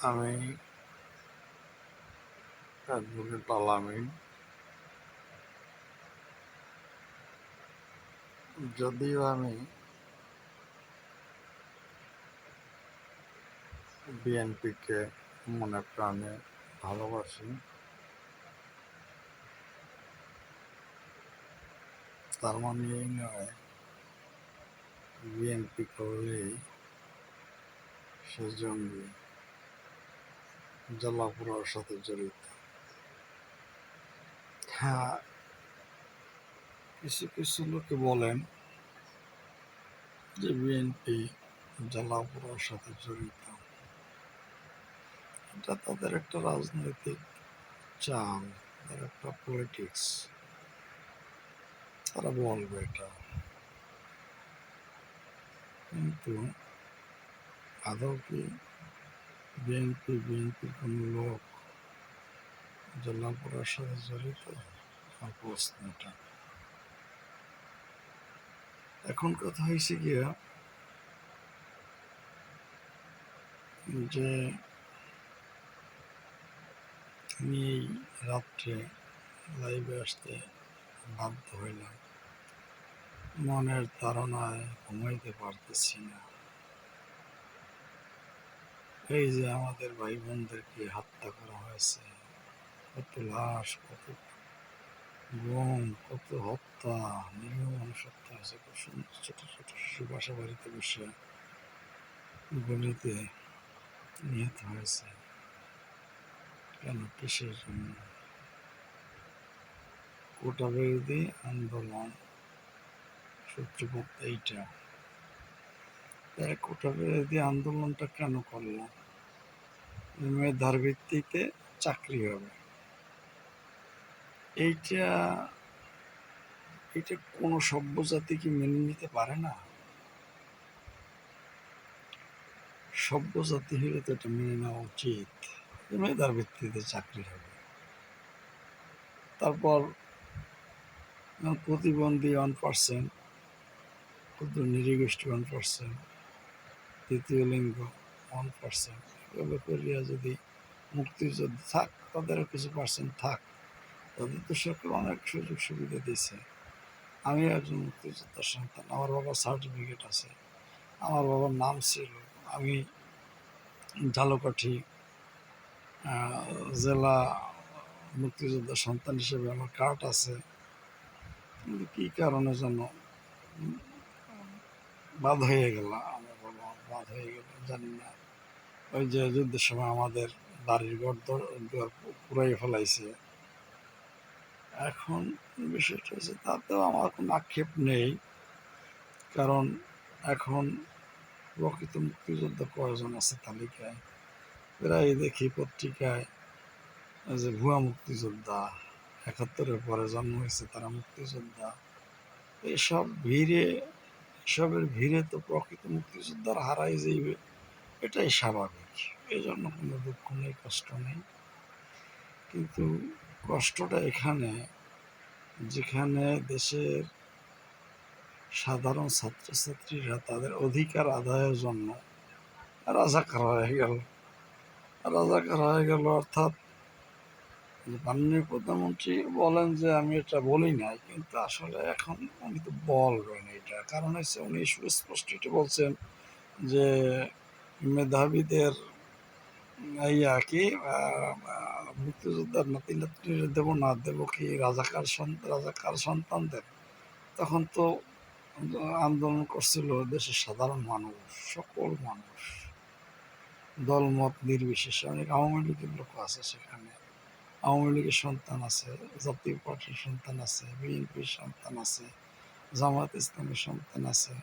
আমি অ্যাডভোকেট আলামিন। যদিও আমি বিএনপিকে মনে প্রাণে ভালোবাসি, তার মানে এই নয় বিএনপি করলেই সে জঙ্গি, জ্বালাপোড়ার সাথে জড়িত। হ্যাঁ, কিছু কিছু লোকে বলেন যে বিএনপি জ্বালাপোড়ার সাথে জড়িত। এটা তাদের একটা রাজনৈতিক চাল, তাদের একটা পলিটিক্স, তারা বলবে এটা। কিন্তু আদৌ কি বিএনপির কোন লোক জ্বালাপোড়ার সাথে জড়িত? আমার প্রশ্ন এটা। এখন কথা হয়েছে গিয়া যে আমি এই রাত্রে লাইভে আসতে বাধ্য হইলাম। মনের তাড়নায় ঘুমাইতে পারতেছি না। এই যে আমাদের ভাই বোনদেরকে হত্যা করা হয়েছে, কত লাশ, কত গুম, কত হত্যা, নিরীহ মানুষ হত্যা হয়েছে। খুব সুন্দর ছোট ছোট শিশু বাসা বাড়িতে বসে গলিতে নিহত হয়েছে। কেন, কিসের জন্য? কোটা বিরোধী আন্দোলন সূত্রপাত এইটা। তাই কোটা বিরোধী আন্দোলনটা কেন করলাম? মেধার ভিত্তিতে চাকরি হবে, এইটা এটা কোনো সভ্য জাতি কি মেনে নিতে পারে না? সভ্য জাতি হলে তো এটা মেনে নেওয়া উচিত, মেধার ভিত্তিতে চাকরি হবে। তারপর প্রতিবন্ধী 1%, ক্ষুদ্র নৃগোষ্ঠী 1%, তৃতীয় লিঙ্গ 1%, এভাবে করিয়া যদি মুক্তিযোদ্ধা থাক, তাদেরও কিছু পার্সেন্ট থাক, তাদের তো সরকার অনেক সুযোগ সুবিধা দিয়েছে। আমি একজন মুক্তিযোদ্ধার সন্তান, আমার বাবার সার্টিফিকেট আছে, আমার বাবার নাম ছিল, আমি ঝালকাঠি জেলা মুক্তিযোদ্ধার সন্তান হিসেবে আমার কার্ড আছে। কিন্তু কী কারণে যেন বাদ হয়ে গেল, আমার বাবা বাদ হয়ে গেল, জানি না। ওই যে যুদ্ধের সময় আমাদের বাড়ির ঘর পুরাই ফেলাইছে। এখন বিষয়টা হচ্ছে, তাতেও আমার কোনো আক্ষেপ নেই, কারণ এখন প্রকৃত মুক্তিযোদ্ধা কয়জন আছে তালিকায়? প্রায় দেখি পত্রিকায় যে ভুয়া মুক্তিযোদ্ধা, 71-এর পরে জন্ম হয়েছে তারা মুক্তিযোদ্ধা। এসবের ভিড়ে তো প্রকৃত মুক্তিযোদ্ধার হারাই যাইবে, এটাই স্বাভাবিক। এই জন্য কোনো দুঃখ নেই, কষ্ট নেই। কিন্তু কষ্টটা এখানে, যেখানে দেশের সাধারণ ছাত্রছাত্রীরা তাদের অধিকার আদায়ের জন্য রাজাকার হয়ে গেল। অর্থাৎ মাননীয় প্রধানমন্ত্রী বলেন যে আমি এটা বলি নাই, কিন্তু আসলে এখন উনি তো বলবেন এটা। কারণ হচ্ছে উনি সুস্পষ্ট এটা বলছেন যে মেধাবীদের কি মুক্তিযোদ্ধার নাতি নাতনিরা দেব না, দেব কি রাজাকার সন্তানদের। তখন তো আন্দোলন করছিল দেশের সাধারণ মানুষ, সকল মানুষ, দলমত নির্বিশেষে। অনেক আওয়ামী লীগের লোক আছে সেখানে, আওয়ামী লীগের সন্তান আছে, জাতীয় পার্টির সন্তান আছে, বিএনপির সন্তান আছে, জামাত ইসলামের সন্তান আছে।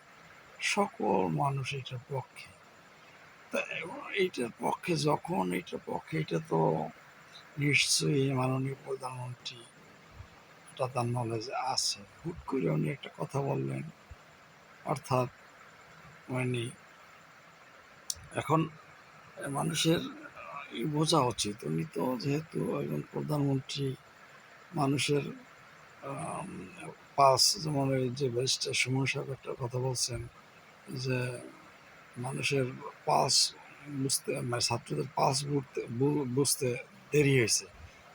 সকল মানুষ এটার পক্ষে। তা এইটার পক্ষে যখন এটা তো নিশ্চয়ই মাননীয় প্রধানমন্ত্রী এটা তার নলেজে আছে। হুট করে উনি একটা কথা বললেন, অর্থাৎ মানে এখন মানুষের বোঝা উচিত, উনি তো যেহেতু একজন প্রধানমন্ত্রী, মানুষের পাস, যেমন এই যে ব্যারিস্টার সুমন সাহেব একটা কথা বলছেন যে মানুষের পাস বুঝতে মানে ছাত্রদের পালস বুঝতে দেরি হয়েছে।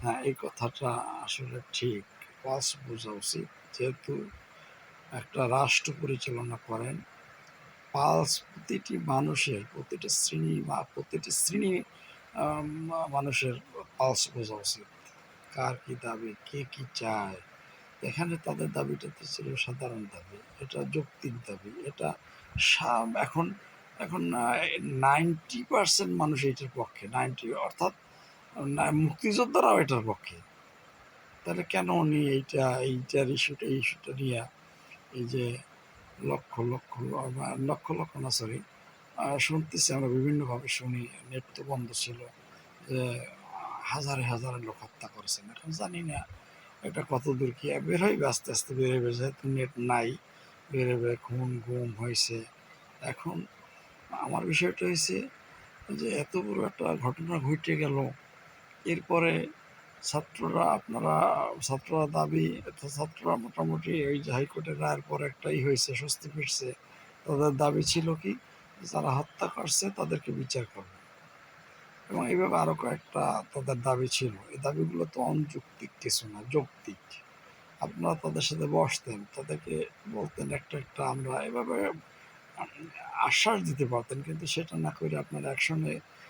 হ্যাঁ, এই কথাটা আসলে ঠিক। পালস বোঝা উচিত। যেহেতু একটা রাষ্ট্র পরিচালনা করেন, পালস প্রতিটি মানুষের, প্রতিটা শ্রেণী বা প্রতিটি শ্রেণী মানুষের পালস বোঝা উচিত। কার কি দাবি, কে কি চায়। এখানে তাদের দাবিটা তো ছিল সাধারণ দাবি, এটা যৌক্তিক দাবি, এটা এখন এখন 90% মানুষ এইটার পক্ষে, 90 অর্থাৎ মুক্তিযোদ্ধারাও এটার পক্ষে। তাহলে কেন উনি এইটার ইস্যুটা নিয়ে এই যে লক্ষ লক্ষ লক্ষ লক্ষ না সরি, শুনতেছি আমরা বিভিন্নভাবে শুনি, নেট তো বন্ধ ছিল, যে হাজারে হাজারে লোক হত্যা করেছেন। এখন জানি না এটা কতদূর কি বের হইবে, আস্তে আস্তে বের হইবে, যেহেতু নেট নাই বের হইবে, খুন গুম হয়েছে। এখন আমার বিষয়টা হয়েছে যে এত বড় একটা ঘটনা ঘটে গেল, এরপরে ছাত্ররা দাবি, ছাত্ররা মোটামুটি ওই যে হাইকোর্টের রায়ের পর একটাই হয়েছে, স্বস্তি ফিরছে। তাদের দাবি ছিল কি, যারা হত্যা করছে তাদেরকে বিচার করবে, এবং এইভাবে আরো কয়েকটা তাদের দাবি ছিল। এই দাবিগুলো তো অযৌক্তিক কিছু না, যৌক্তিক। আপনারা তাদের সাথে বসতেন, তাদেরকে বলতেন একটা একটা আমরা এভাবে আশ্বাস দিতে পারতেন, কিন্তু সেটা না করে আপনারা অ্যাকশনে